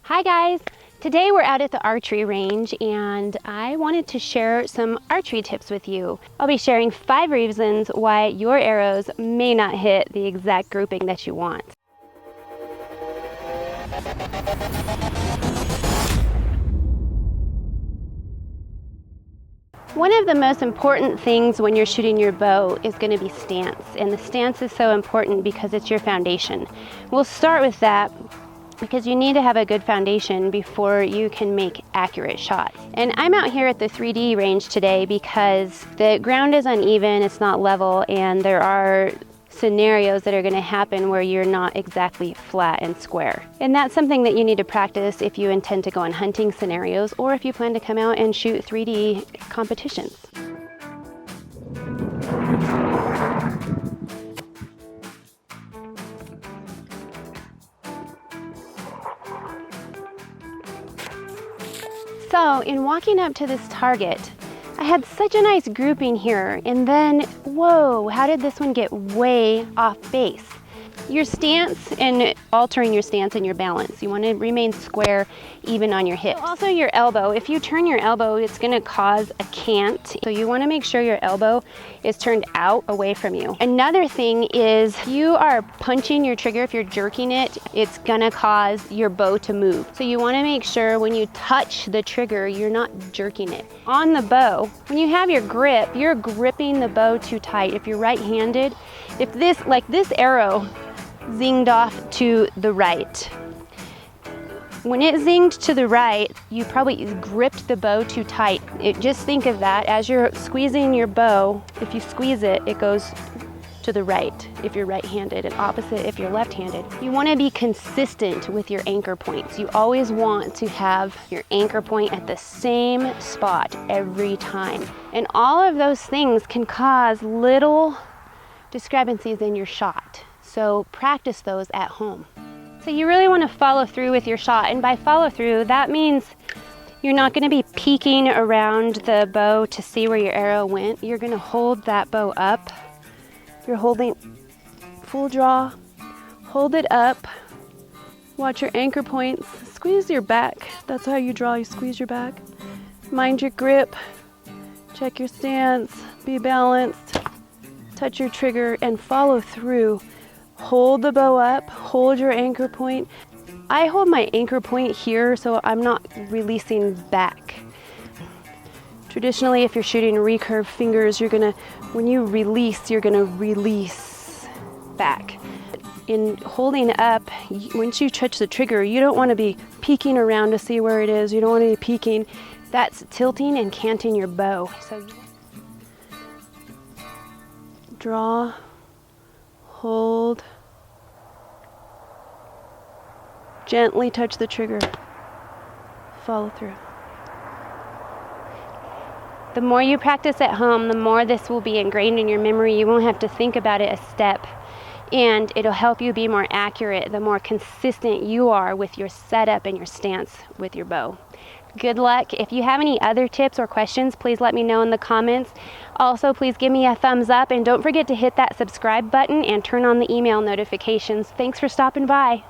Hi guys! Today we're out at the archery range and I wanted to share some archery tips with you. I'll be sharing 5 reasons why your arrows may not hit the exact grouping that you want. One of the most important things when you're shooting your bow is going to be stance, and the stance is so important because it's your foundation. We'll start with that because you need to have a good foundation before you can make accurate shots. And I'm out here at the 3D range today because the ground is uneven, it's not level, and there are scenarios that are going to happen where you're not exactly flat and square. And that's something that you need to practice if you intend to go on hunting scenarios or if you plan to come out and shoot 3D competitions. So in walking up to this target, I had such a nice grouping here, and then, whoa, how did this one get way off base? Your stance and altering your stance and your balance. You want to remain square even on your hips. Also your elbow. If you turn your elbow, it's going to cause a cant. So you want to make sure your elbow is turned out away from you. Another thing is you are punching your trigger. If you're jerking it, it's going to cause your bow to move. So you want to make sure when you touch the trigger, you're not jerking it. On the bow, when you have your grip, you're gripping the bow too tight. If you're right-handed, if this, like this arrow, zinged off to the right. When it zinged to the right, you probably gripped the bow too tight. Just think of that as you're squeezing your bow. If you squeeze it, it goes to the right if you're right-handed and opposite if you're left-handed. You want to be consistent with your anchor points. You always want to have your anchor point at the same spot every time. And all of those things can cause little discrepancies in your shot. So practice those at home. So you really want to follow through with your shot, and by follow through, that means you're not going to be peeking around the bow to see where your arrow went. You're going to hold that bow up. You're holding full draw, hold it up, watch your anchor points, squeeze your back. That's how you draw, you squeeze your back. Mind your grip, check your stance, be balanced, touch your trigger, and follow through. Hold the bow up, hold your anchor point. I hold my anchor point here so I'm not releasing back. Traditionally, if you're shooting recurve fingers, when you release, you're gonna release back. In holding up, once you touch the trigger, you don't wanna be peeking around to see where it is. You don't wanna be peeking. That's tilting and canting your bow. So draw, hold, gently touch the trigger, follow through. The more you practice at home, the more this will be ingrained in your memory. You won't have to think about it a step, and it'll help you be more accurate the more consistent you are with your setup and your stance with your bow. Good luck. If you have any other tips or questions, please let me know in the comments. Also, please give me a thumbs up and don't forget to hit that subscribe button and turn on the email notifications. Thanks for stopping by.